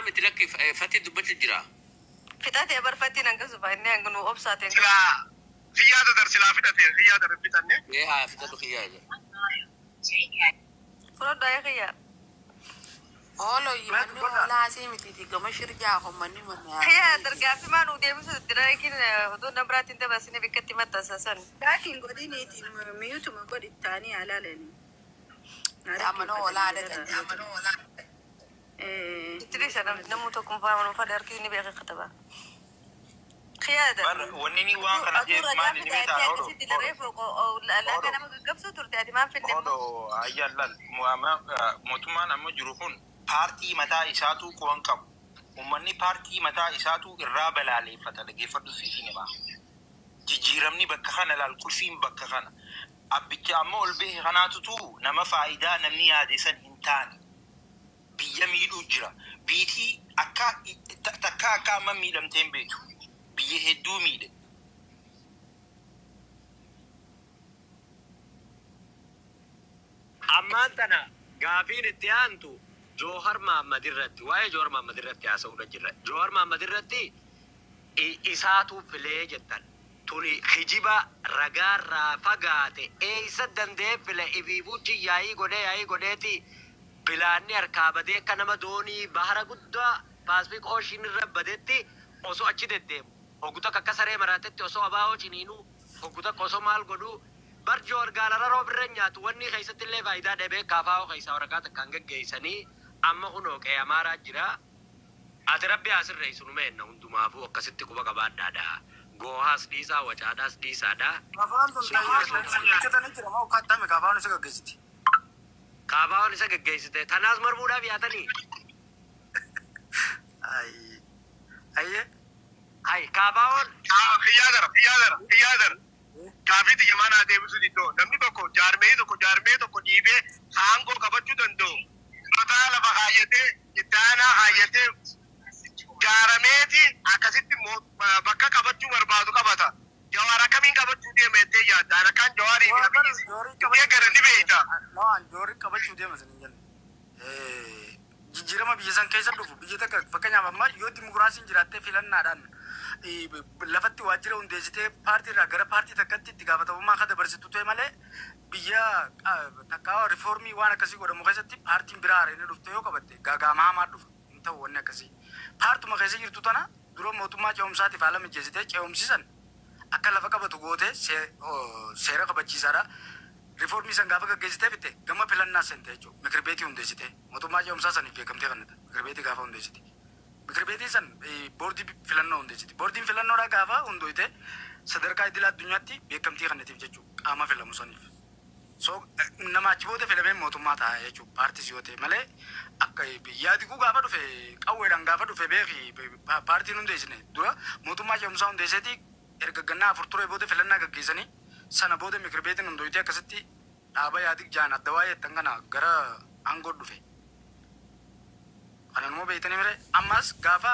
عملت لك فتي دبت الجرا فتاتي برفتي ننقص فاني انقنو ابساتين لا خيادة درس لا فتاتي خيادة ربيتني ايه فتاتو خيادة فرد يا خيا Olo yimani wala si mititi gama shirja ko mani man خيا درجع في ما نودي بس درايكين ودون نبرات انت بس نبي كتي متى اساسا لكن قديني ميوت ما قد الثاني على لين amano wala da تدريس انا نموتكم فاهم فدار كيني بيخي خطبه خيادة ونيني وان كان جيت ما ني ميتا سيدي لريف او لا كان ما قبسو ترتادي ما في النمو اودو ايال موتمان ام جروحون بارتي متى اساتو كونكم ومني بارتي متى اساتو الرابل علي فتلقي فدو سيسيني با جيجيرمني بكخنا للكلفين بكخنا ابيك امول به غناتو نما فايده نمني هادسن انتان بيميل اجرا بيتي اكا تكاكا ممي لم تنبيتو بيهدو ميد امانتنا غافين اتيانتو جوهر محمد الرتي واي جوهر محمد الرتي يا سودا جرا جوهر محمد الرتي اساتو فلي جتن توني خجيبا رغار رافغاتي اي سدن دي فلي ابيبوتي ياي غوديتي بلاني اركابدي كنما دوني بحر غدا باسبيك اوشين ربدتي اوسو اچي ددي اوغوتا ككسري مراتتي اوسو اباو چينينو اوغوتا كوسو مال غدو برجور غالرا روبرنيات وني خيست اللي فايدا دبي كافاو خيسا ورقات كانغ گيسني اما كنو كي امارا جرا اتربي اسر رئيس نمن هندما فو كست كوبا قبادادا غوهاس ديسا وچاداس ديسا دا كافان دون كتاني جرا ما وقتام كافان سغ گيستي كافاو نسا گيسته تناز مربودا بياتني اي كافاو خيادر كافي دي جمانا دي بسوديتو نمني بكو جارمي تو ديبه هانغو كبچو دندو متالا بخايته جتانا حايته جارميتي اكاسيتي بكا كبچو بربادو كبتا جوارا كمين كبچو دي مته يا دانا كان جواري دي گرني بيتا ما جوري كبچو دي مسنين جيرما بيسان كيسا دوفو بيجتا فكانيا ماما يو ديموكراسي جراتي فيلنادان لفتي واجرة وندزته بارتي راجرة بارتي تكتي تجابته وما خد برزتو توي ماله بيا تكاو ريفورمي وانا كسي قدر مخزتي بارتي برار إنه رفته يو كبته غاغا ما دوف انت وانا كسي بارت مخزي يرتو تنا درو موتوما جوم ساتي فعلا من جزته جوم سيسن أكل لفكا بتوغوته سيرا كبتشي سارا ريفورمي سنغافا كجزته بته كما فلان ناس انته جو مكربيتي وندزته موتوما جوم ساسني في كم تكنده مكربيتي غافا وندزته مكربيتي سن بوردي فلانو وندزته بوردي فلانو را غافا وندويته صدركا إدلا الدنيا تي بكمتي خنتي بجو أما فيلم مصنف so nama chibote filame motuma ta yechu party siyote male akkai yadi ku gafa do fe kawe dan gafa do fe begi party nun desine dura motuma jom sound deseti erga ganna furture bote filanna gaggisani sana bote mikrobete nun doite kasatti aba yadi jana dawaye tangana gara ango do fe anan mo beitani mere amas gafa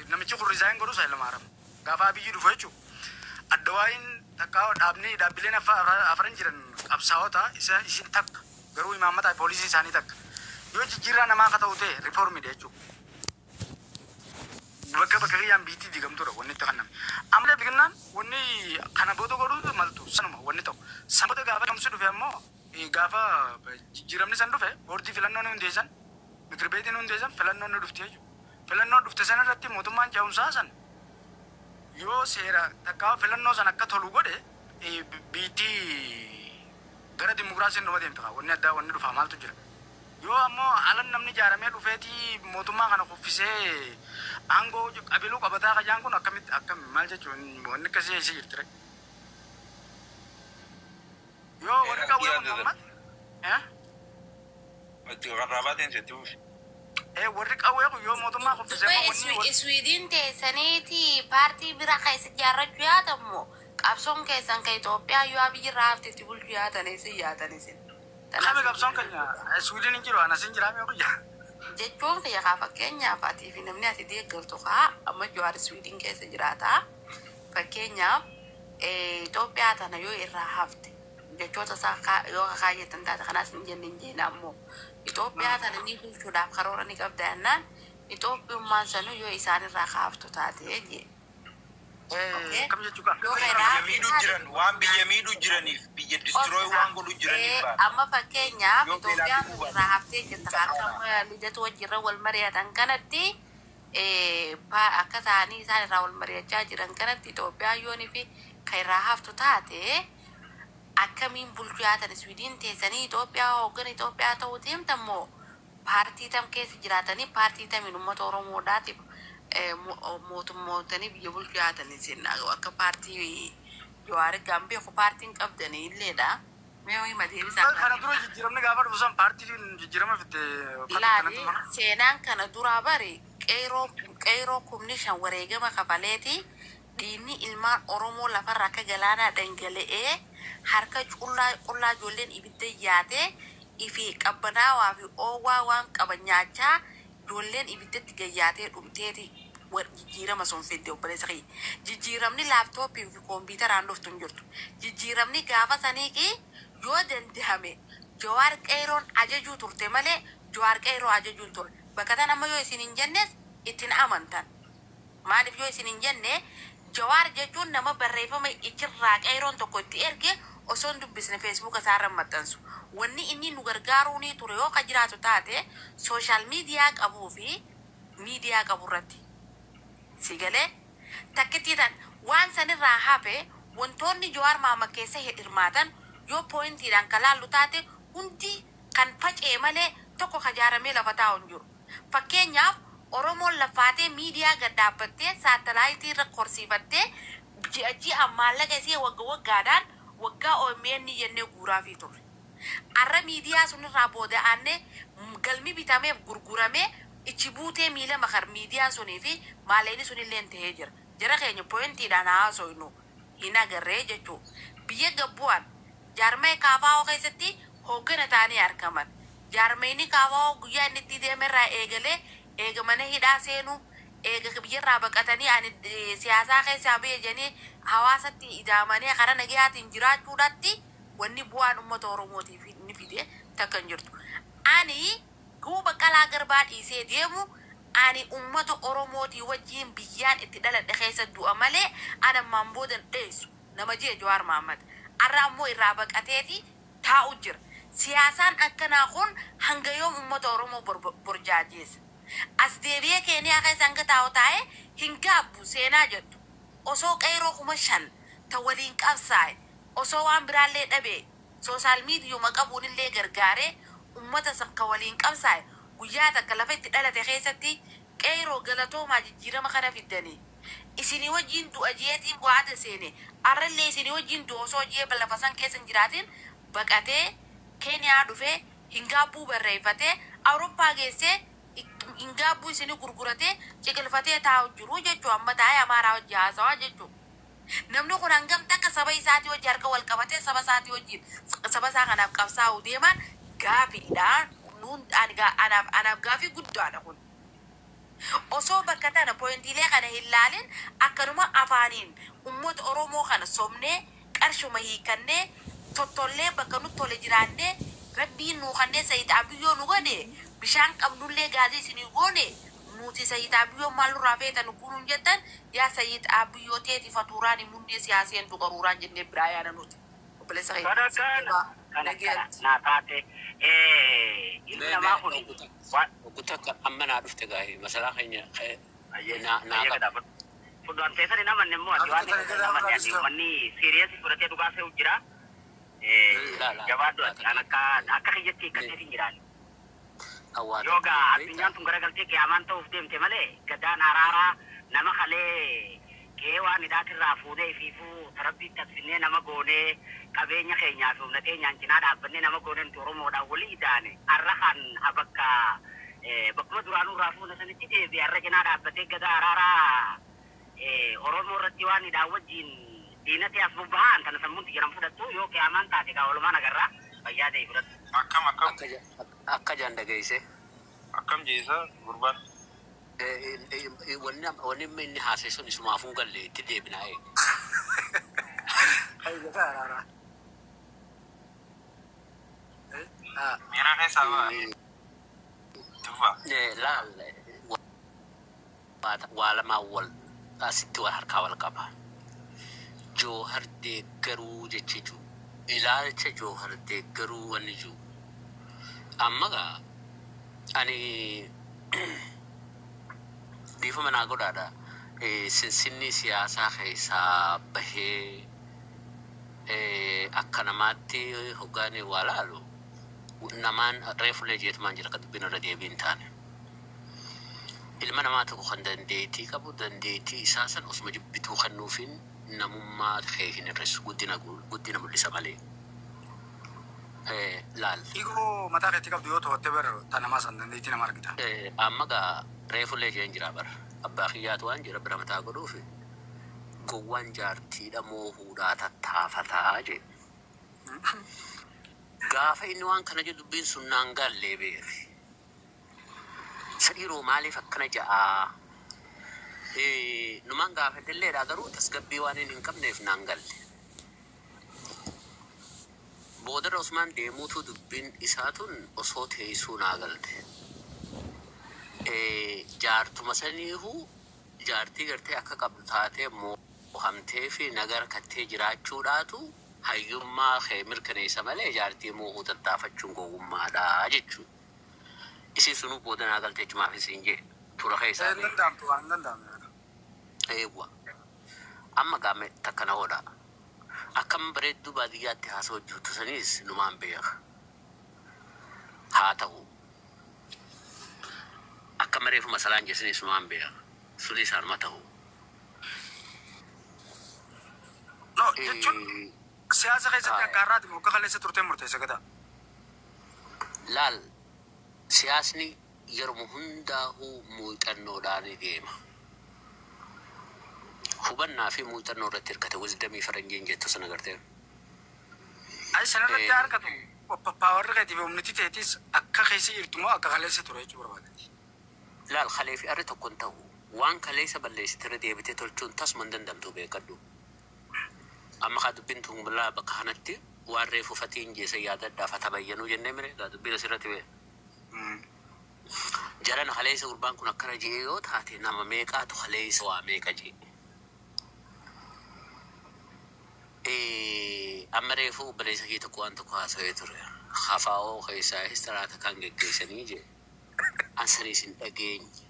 namichi ku resign goru sai lamaram gafa biji do fechu adwain takao dabni dabilena afran jiran absaota isa isin tak garu imamata polisi sani tak yo jira nama kata ute reformi dechu baka yang biti digam tura wonni takanam amle bignan wonni kana bodo goru maltu sanuma wonni to sambodo gava kamsu do femo e gava jiram ni sandu fe bordi filanno ne undesan mikrobeti ne undesan filanno ne dufteju filanno dufte sana ratti motumman jaum sasan yo sera takao filanno sana katolu gode e biti gara demokrasi no madem ta wonni da wonni do famal tu jira yo ammo alan namni jarame du feti motuma kana ko fise ango jo abilu ka bata ka jango no kamit akam malje chon wonni kase isi jirtre yo wonni ka wo mamma tu rabaten se tu wonni ka wo yo motuma ko fise wonni Sweden te saneti party bira kaise jarra juatamo qabson kesan ka Ethiopia yo abi rafte tibul juatane se yatane se kami qabson kanya Sweden jiro ana sinjira me ko ya jechuun kaya kafa Kenya fatii fi namni ati deeggartu kaa amma jawaar Sweden keessa jiraata fakkeenyaaf Itoophiyaa tana yoo irraa hafte jechoota isaa yoo kaayyetan taate kanaas hin jenne ammoo Itoophiyaa tana ni bulchuudhaaf karoora ni qabda jennaan Itoophiyummaan sanuu yoo isaanirraa kaaftu taate je. Kam jechuudha. biyya miidhuu jiran waan biyya miidhuu jiraniif biyya destroy waan godhuu jiraniif amma fakkeenyaaf Itoophiyaan irraa haftee jirta akka lidatu wajjirra wal mari'atan kanatti akka ta'anii isaan irraa wal mari'achaa jiran kanatti Itoophiyaan yoonii fi kan irraa haftu taate akkamiin bulchuu yaatan Swiidin teessanii Itoophiyaa hooggan Itoophiyaa ta'uu deemtammoo paartii tam keessa jiraatanii paartii tamiin uummata Oromoodhaatiif mootummootanii biyya bulchuu yaatanii seenaa akka paartii Jawaari Gambee ko paartiin qabdanii illeedha. Mee ho'i madeebisaa kana dura jijjiiramni gaafa dhufusan paartiin jijjiirama fidde ilaali seenaan kana duraa bari qeeroo kumni shan wareegama kafaleeti diinni ilmaan Oromoo lafarra akka galaanaa dhangala'ee harka qullaa ijoolleen ibidda yaate ifi qabbanaawaa fi oowwaa waan qaban nyaachaa ijoolleen ibiddatti gayyaatee dhumteeti jijjiirama sun fidde obboleessa kee jijjiiramni laaptooppii fi koompiitaraan dhuftu hin jirtu jijjiiramni gaafa saniiqii yoo dandahame Jawaar qeeroon ajajuu turte malee Jawaar qeeroo ajajuun ture bakka tan amma yoo isin hin jennes ittiin amantan maaliif yoo isin hin jenne Jawaar jechuun nama barreeffama ichirraa qeeroon tokko itti erge osoo hin dubbisne feesbuuka isaarra maxxansu wanni inni nu gargaaruu ni ture yoo ka jiraatu taate sooshaal miidiyaa qabuu fi miidiyaa qaburratti sigalee takkittiidhaan waan sanirraa hafe wantoonni Jawaar Maamad keessa hirmaatan yoo poointiidhaan kalaallu taate hundi kan facee malee tokko kajaaramee lafa taa'u hin jiru. Fakkeenyaaf Oromoon lafaatee miidiyaa gad dhaabbattee saatalaayitii irra korsiifattee ji'a maallaqa isii waggaadhaan waggaa OMN jennee guuraa fi turre. Arra miidiyaa sunirraa booda'aannee galmi bitameef gurguramee ichi buutee miila makar miidiyaa sunii fi maalleeni sunillee ta'ee jira. Jara keenya poointiidhaan haasofnu hin agarree jechuu. Biyya gabbu'an jaarmee kaafaa keessatti hooggana ta'anii argaman. Jaarmeeni kaafaa guyyaa inni itti deemerraa eegamanii hidhaa seenuu eega biyyarraa baqatanii ani siyaasaa keessaa beejanii hawaasatti idaamanii karaa nagayaatiin jiraachuudhaatti wanni bu'aan uummata Oromootiif ni fide takka hin jirtu. Ani guuba qalaa garbaa dhiisee deemu ani uummata Oromootii wajjin biyyaan itti dhaladhe keessa du'a malee ana ammaan boodan dheessu nama jee Jawaar Maamad. Arra ammoo irraa baqateeti taa'u jira. Siyaasaan akkanaa kun hanga yoom uummata Oromoo burjaajeessa. As deebi'ee Keeniyaa keessa hanga taa'u taa'ee hin gaabbu seenaa jettu. Osoo qeeroo kuma shan ta waliin qabsaa'e osoo waan biraallee dhabee soosaal miidiyuma qabuunillee gargaaree uummata sakka waliin qabsaa'e guyyaa takka lafa itti dhalate keessatti qeeroo galatoomaa jijjiirama kana fiddanii. Isinii wajjin du'a jeetiin bu'aata seene arrallee isinii wajjin du'a osoo jee lafa san keessa hin jiraatin baqatee Keeniyaa dhufee hin gaabbuu barreeffatee Awurooppaa geessee hin gaabbuu isinii gurguratee ciqilfatee taa'u jiru jechuu amma taa'ee Amaaraa wajji haasawaa jechuu. Namni kun hangam takka saba isaatii wajji harka wal qabatee saba isaatii wajjin saba isaa kanaaf qabsaa'uu deeman gaafiidhaan anaaf gaafii guddaadha kun. Osoo bakka tana poointiilee kana hin laalin akkanuma afaaniin uummata Oromoo kana somnee qarshuma hiikannee tottollee bakka nutti tole jiraannee rabbiin nuu kannee sayitaa biyyoo nu godhe bishaan qabnullee gaazii isinii goone nuti sayitaa biyyoo maal nurraa feetan guunuun jettan yaa sayitaa biyyoo teeti fatuuraan mundee siyaaseen tuqaruuraan jennee biraa yaada nuti. Obboleessa naa taate ilmi namaa kun Kutakka amma naa dhufte gaa'e masalaa keenya Fudhan teessani naman immoo ati waan naman ati manni siriyeesii fudhatee dhugaa fe'u jira. Jabaadhu ati akka kiyyatti akkasitti hin jiraan. Yoogaa addunyaan tun garagaltee qiyaamaan ta'uuf deemte malee gadaan araaraa nama kalee qe'ee waan hidhaatirraa fuudhee fiifuu tarabbiitti absinnee nama goonee qabeenya keenyaa fi humna keenyaan cinaa dhaabbannee nama goonee nuti Oromoodhaan walii idaane arra kan bakka bakkuma duraanuu raafuu sanitti deebi'e arra cinaa dhaabbatee gadaa araaraa Oromoo irratti waan hidhaan wajjin diinatee as bobbahan kana sammuutti jiran fudhattu yoo qiyaamaan taate kaa walumaan agarraa fayyaa ta'e fudhattu. akka jaan dhageesse. Akkam jeesa gurbaan. Wanni inni haasa'e sun isumaafuu galle itti deebinaa'e. Miira keessaa ba'a. Tufa. Laal waalama wal asitti wal harkaa wal qaba. Joohar deeggaruu jechuudha. Ilaalcha Joohar deeggaruu wanni jiru. Amma gaa ani dhiifama naa godhaadha. Sinsinni siyaasaa keessaa bahee akka namaatti hoggaanii waa laalu namaan reefulee jeetumaan jira kan dubbin irra deebiin taane. Ilma namaa tokko kan dandeettii qabu dandeettii isaa san osuma jibbituu kennuufiin namummaa ta'ee hin irreessu guddina mul'isa malee. Laal. Igoo mataa keetti qabdu yoo ta'u ber tanamaa san dandeettii nama argita. Amma gaa reefulee jeen jira bara. Abbaa kiyyaatu waan jira bira mataa godhuufi gowwaan jaartiidha moohuudhaa tattaafataa jee. Gaafa inni waan kana jedhu dubbiin sun naan gallee beefi. Sadhiiroo maaliif akkana ja'aa? Numaan gaafa dilleedhaa garuu tasgabbii waan hin qabneef naan galle. Boodarra Usmaan deemuutu dubbiin isaatun osoo teessuu naa galte. Jaartuma saniihu jaartii gartee akka qabdu taatee moohamtee fi nagara kattee jiraachuudhaatu hayyummaa kee mirkaneessa malee jaartii moohuu tattaafachuun gowwummaadhaa jechuudha. Isin sunuu booda naa galtee cimaaf isin jee tura keessaa. Danda'amtu waan danda'ame. Eewwa. Amma gaame takkana hodhaa. Akkam bareedduu baadiyyaatti haasa hojjetu sanis numaan beeka. Haa ta'u. Akka mareefu masalaan jeessanis numaan beeka. Suni isaanuma ta'u. No, jechuun siyaasa keessatti akka har'aati moo akka kaleessa turtee murteessa gata? Laal siyaasni yeroo hundaa'uu muuxannoodhaan deema. Hubannaa fi muuxannoo irratti hirkate wisdamii faranjiin jettu sana gartee. Ay sanarratti harkatu paawarri keetiif humniti teetis akka keessa jirtumoo akka kaleessa ture jechuu barbaadati. Laal kalee fi arri tokko hin ta'u. Waan kaleessa balleessitee deebitee tolchuun tasuma hin dandamtu beekadhu. Amma kaa dubbiin tun bilaa bakka kanatti waan reefu fatiin jeessa yaadadhaaf haa tabayyanuu jennee mire gaa dubbiin asirratti bee. Jaran kaleessa gurbaan kun akkana jee yoo taate nama meeqaatu kaleessa waa meeqa jee. Amma reefu baleessa kee tokko waan tokko haasawee ture. Hafaa'oo keessaa istiraata kan geggeessanii jee. Ansaniis hin dhageenye.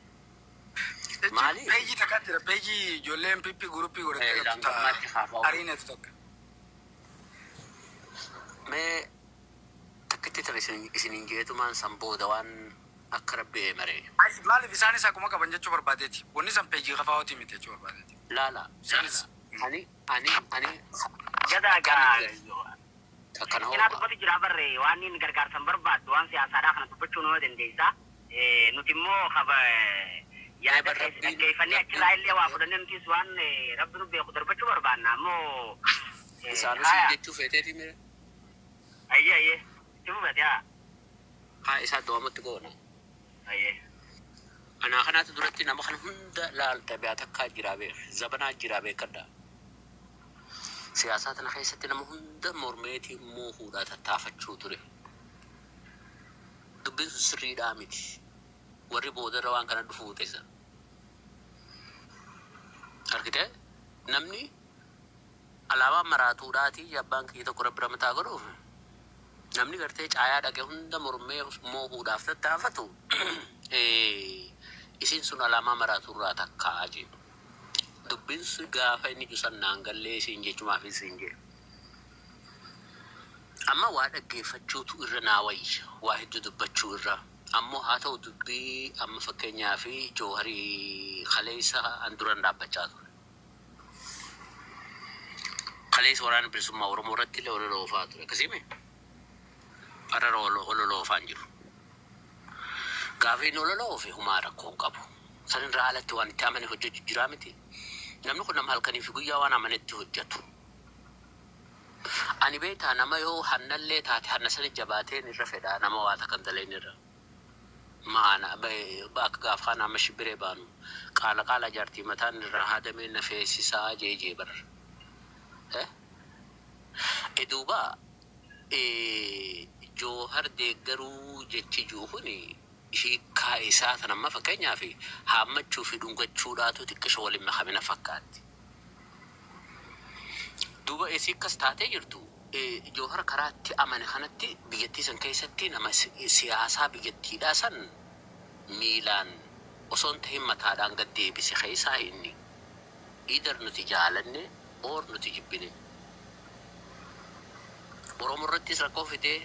Maali? Peejii takka jira. Peejii ijoolleen pippii guruppii godhattee qabdu ariinetu takka. Mee takkitti tara isiniin jeetumaan san booda waan akka rabbi maree. Maaliif isaanis akkuma qaban jechuu barbaadeeti. Wanni san peejii hafaa'ooti miti jechuu barbaadeeti. Laala. Ani. Jadagaa. Akkana hoo. Kinaatu bati jira barree waan inni gargaarsan barbaaddu waan siyaasaadhaa kana dubbachuu nama dandeessa. Nuti immoo yaada dhaggeeffannee achirraa illee waa fudhannee nutis waan rabbi nu beeku darbachuu barbaanna ammoo. Isaanis jechuu feeteeti mire. Ayyee itti fufate haa. Haa isaa doomutti goona. Ayyee. Anaa kanaatu duratti nama kana hunda laalta beekaa takkaa jiraa beeka. Zabanaa jiraa beekadha. Siyaasaa tana keessatti nama hunda mormeetii moohuudhaa tattaafachuu ture. Dubbiin sun sirriidhaa miti. Warri boodarra waan kana dhufuu teessa. Argitee namni alaabaa maraatuudhaatii abbaan kiyya tokko rabbi mataa godhuuf namni gartee caayaa dhaqee hunda mormee moohuudhaaf tattaafatu isin sun alaabaa maraatuurraa takkaa jedhu. Dubbiin sun gaafa inni jusannaan gallee isin jechumaaf isin jedhu. Amma waa dhaggeeffachuutu irra naa wayya. Waa hedduu dubbachuu irra. Ammoo haa ta'u dubbii amma fakkeenyaa fi Jooharii kaleessa anduran dhaabbachaa ture. Kaleessa waraana bilisummaa Oromoo irratti illee ololoofaa ture. Akkasii har'a ololoofaan jiru. Gaafa inni ololoofe humaa rakkoo hin qabu. Sanirraa alatti waan itti amane hojjechu jiraa miti. Namni kun nama halkanii fi guyyaa waan amanetti hojjetu. Ani beektaa nama yoo hannallee taate hanna sani jabaateen irra fedhaa nama waa takkan daleen irra. Maana bakka gaafa nama shibbiree baanu qaala jaartii mataan irraa haadamee na feesisaa jee bara. Duuba Joohar deeggaruu jechi juuhuni hiikkaa isaa tan amma fakkeenyaaf haammachuu fi dhungachuudhaatu xiqqisho waliin makamina fakkaatti. Duuba isii akkas taatee jirtu Jawhar karaatti amane kanatti biyyattii san keessatti nama siyaasaa biyyattiidhaa san miilaan osoo hin ta'in mataadhaan gad deebise keessaa inni idar nuti jaalanne oor nuti jibbine. Oromoo irrattis rakkoo fidee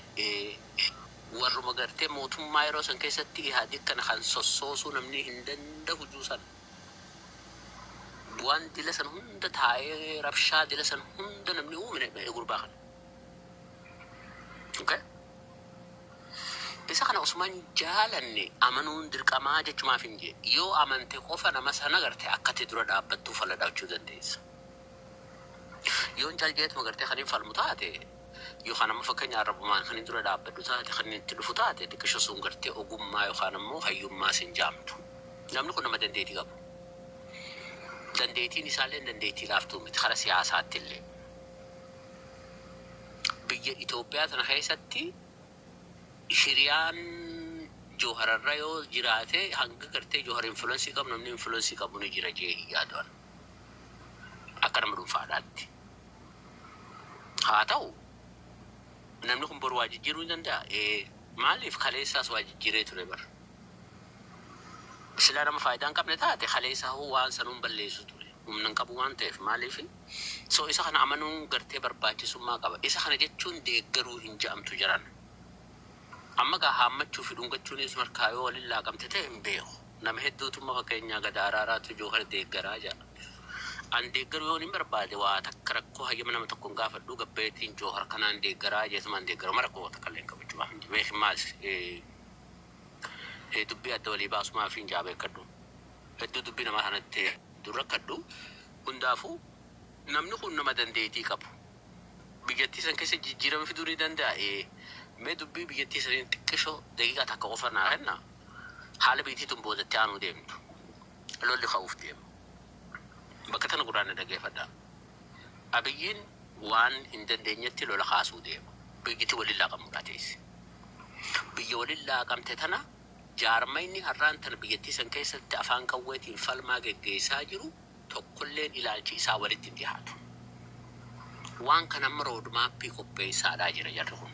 warruma gartee mootummaa yeroo san keessatti Ihaadig kana kan sossoosuu namni hin danda'u juusan. Bu'aan dila san hunda taa'ee rabshaa dila san hunda namni uumine gurbaa kana. Okay? Isa kana Usmaan jaalanne amanuun dirqamaa jechumaaf hin jee yoo amante qofa nama sana garte akkati dura dhaabbattuu falla dhaabachuu dandeessa. Yoon caljeetuma gartee kan hin falmu taate yookaan ammoo fakkeenya arrabumaan kan hin dura dhaabbadhu taate kan itti dhufu taate xiqqisho sun gartee ogummaa yookaan ammoo hayyummaa sin jaamtu. Namni kun nama dandeetii qabu. Dandeetiin isaallee dandeetii laaftuu miti kara siyaasaatti illee. Biyya Itoophiyaa tana keessatti Shiriyaan Jawhararra yoo jiraate hanga gartee Jawhar influensii qabu namni influensii qabu ni jira jee yaaduun. Akka nama dhuunfaadhaatti. Haa ta'u namni kun boru waa jijjiiruu hin danda'a. Maaliif kaleessaas waa jijjiiree ture bara. Sila nama faayidaa hin qabne taate kaleessaa waan sanuun balleessu ture. Humna hin qabu waan ta'eef maaliif so isa kana amanuun gartee barbaachisummaa qaba. Isa kana jechuun deeggaruu hin ja'amtu jiran. Amma gaa haammachuu fi dhungachuunis markaa yoo waliin laaqamte ta'e hin beeku. Nama hedduutummaa fakkeenyaa gada araaraatu Jawhar deeggaraa jira. An deeggaruu yoo hin barbaade waa takka rakkoo hayyama nama tokkoon gaafadhuu gabbeetiin Jawhar kanaan deeggaraa jeetumaan deeggaruu mara koo takka illee qabachuu waan beeku maas dubbii adda walii baasumaa fi hin jaabeekkadhu. Hedduu dubbii namaa kanatti dura kadhu hundaafuu namni kun nama dandeetii qabu. Biyyattii san keessa jijjiirama fiduu ni danda'a. Mee dubbii biyyattii saniin xiqqishoo daqiiqaa takka qofa naa kenna haala biyyattiituun boodatti aanuu deemtu. Lolli ka'uuf deemu. Bakka tana gurraanna dhageeffadha. Abiyyiin waan hin dandeenyetti lola kaasuu deema. Biyyatti waliin laaqamuudhaa teessi. Biyya waliin laaqamte tana jaarmayni har'aan tana biyyattii san keessatti afaan qawweetiin falmaa geggeessaa jiru tokkolleen ilaalchi isaa walitti hin dhiyaatu. Waan kana amma roodmaappii qopheessaadhaa jira jarri kun.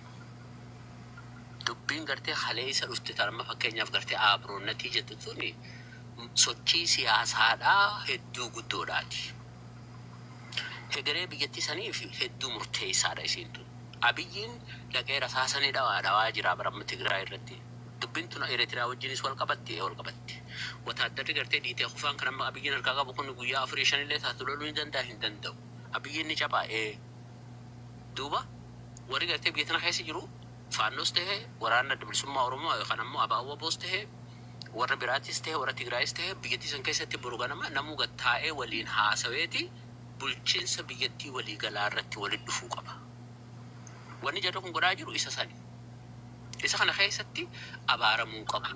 Dubbiin gartee kaleessa dhufte tanamma fakkeenyaaf gartee abroonnatii jettu tuni sochii siyaasaadhaa hedduu guddoodhaati. Hegeree biyyattii saniif hedduu murteessaadha isiin tun. Abiyyiin dhaqee rasaasanii dhawaa jira baramma Tigraay irratti. Dubbiin tun Eritiriyaa wajjinis wal qabatti. Wataaddarri gartee dhiitee kufaan kan amma Abiyyiin harkaa qabu kun guyyaa 4-5 illee taatu loluu ni danda'a hin danda'u. Abiyyiin ni caphaa'ee duuba warri gartee biyya tana keessa jiru faannoos ta'ee waraana bilisummaa Oromoo yookaan ammoo abaawwa boos ta'ee warra biraatis ta'ee warra Tigraayis ta'ee biyyattii san keessatti boru ganama namuu gattaa'ee waliin haasaweeti bulchiinsa biyyattii walii galaa irratti walitti dhufuu qaba. Wanni jarri kun godhaa jiru isa sani. Isa kana keessatti abaaramuu qabu.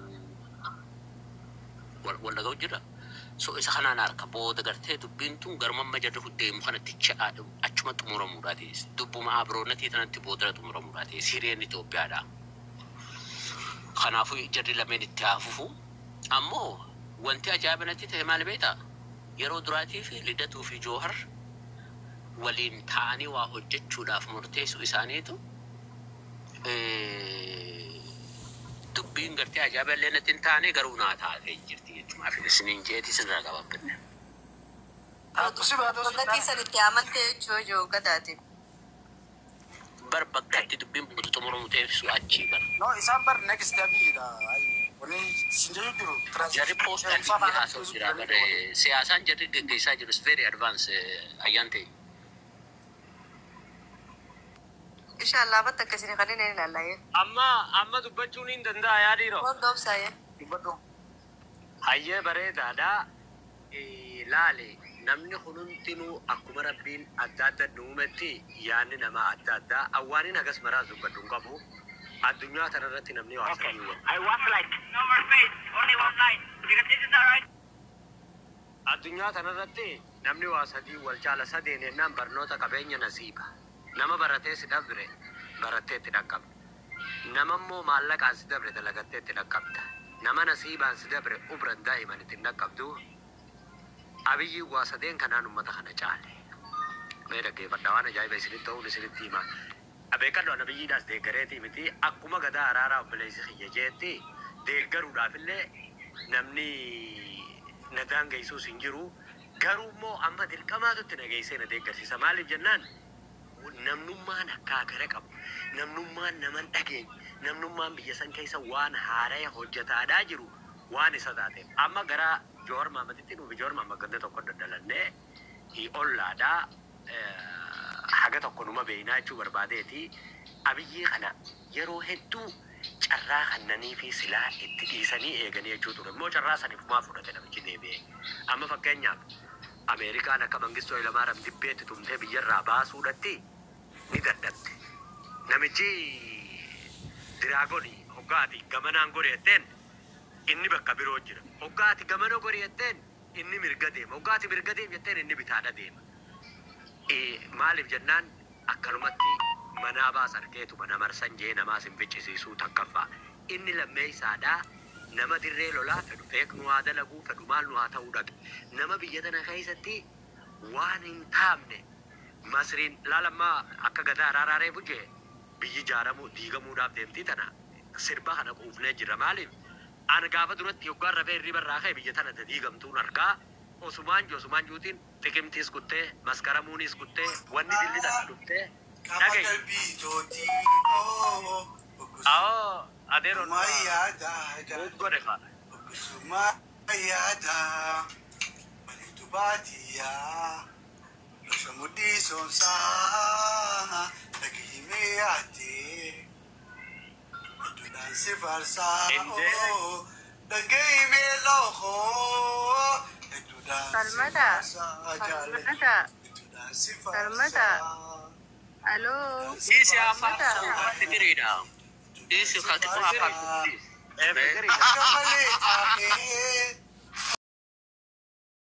Wal dhaga'u jira. So isa kanaan harka booda gartee dubbiin tun garmamma jarri deemu kanatti achuma xumuramuudhaa ta'es. Dubbuma abroonnatii tanatti booda xumuramuudhaa ta'es hireen Itoophiyaadha. Kanaafuu jarri lameen itti haafufu. Ammoo wanti ajaa'ibinatti ta'e maal beektaa? Yeroo duraatii fi Lidatuu fi Jawhar waliin ta'anii waa hojjechuudhaaf murteessu isaaniitu dubbiin gartee ajaa'iba illee natti hin taane garuu naa taatee jirti jechuudhaaf isiniin jeetii sinirraa qababbinne. Bakka sanitti amantee jechuu gadaati. Bar bakkatti dubbiin buutu xumuramu teessisu achii bara. No, isaan bar next stepidha. Wani sinjee jiru. Jarri poostaan haasa'u jira bara siyaasaan jarri geggeessaa jiru is very advance ayyaan ta'e. Inshallah batta akkasii kan inni ilaallaye. Amma dubbachuun hin danda'a yaadiiroo. Waan doobsaaye. Dubbadhu. Hayyee bareedaadha. Laale namni hundinuu akkuma rabbiin adda adda uumetti yaadni namaa adda addaa awwaaniin hagas maraa dubbadhu qabu. Addunyaa tanarratti namni waa sanyii. I want like no more space, only one line. Because this is alright. Addunyaa tanarratti namni waa sadii wal caala sadeen ennaan barnoota qabeenya nasiiba. Nama baratee si dabre baratee itti dhaqqabda. Nama immoo maallaqaan si dabre dalagattee itti dhaqqabda. nama nasiibaan si dabre ubran daa'iman ittiin dhaqqabdu abiyyi waa sadeen kanaan ummata kana caale. Mee dhaggeeffadhaa waan ajaa'iba isinitti ta'uun isinitti himaa. Abeekadhoon abiyyiidhaas deeggareetii miti akkuma gadaa araaraa obboleessi kiyya jeetti deeggaruudhaaf illee namni nagaan geessuus hin jiru. Garuu immoo amma dirqamaatutti na geessee na deeggarsiisa. Maaliif jennaan namnummaan akkaakara qabu. Namnummaan naman dhageenye. Namnummaan biyya san keessa waan haaraya hojjetaadhaa jiru waan isa taateef. Amma gara Jowaar Mahammaditti dhufi Jowaar Mahammad ganda tokko daddalannee ollaadhaa haga tokko numa beeynaa jechuu barbaadeeti. Abiyyi kana yeroo hedduu carraa kannanii fi silaa itti dhiisanii eeganii jechuu ture. Immoo carraa saniif maa fudhate namichi deebi'ee. Amma fakkeenyaaf Ameerikaan akka Mangistoo Hayilamaariyaam dibbeetti tumtee biyyarraa baasuudhatti ni dadhabde. Namichi diraagonii hoggaati gamanaan gori'atteen inni bakka biroo jira. Hoggaati gamana gori'atteen inni mirga deema. Hoggaati mirga deema jetteen inni bitaadha deema. Maaliif jennaan akkanumatti manaa baas argeetu mana marsan jee namaas hin ficcisiisuu takkaffaa. Inni lammee isaadhaa nama dirree lolaa fedhu feek nu haa dalaguu fedhu maal nu haa ta'uu dhaqe. Nama biyya tana keessatti waan hin taamne Masriin laalammaa akka gadaa araaree bujee biyyi ijaaramuu diigamuudhaaf deemtii tana sirba kana quufnee jirra. Maaliif ana gaafa duratti yoggaan rafee irri barraa ka'e biyya tana diigamtuun argaa Osumaan juutiin tiqimtiis kuttee maskaramuunis kuttee wanni dillidhaan dhuftee dhagaye. Adeeroon godhe faana. Salmata. Halo. Isi apa? Fikirida. Isi kaki apa?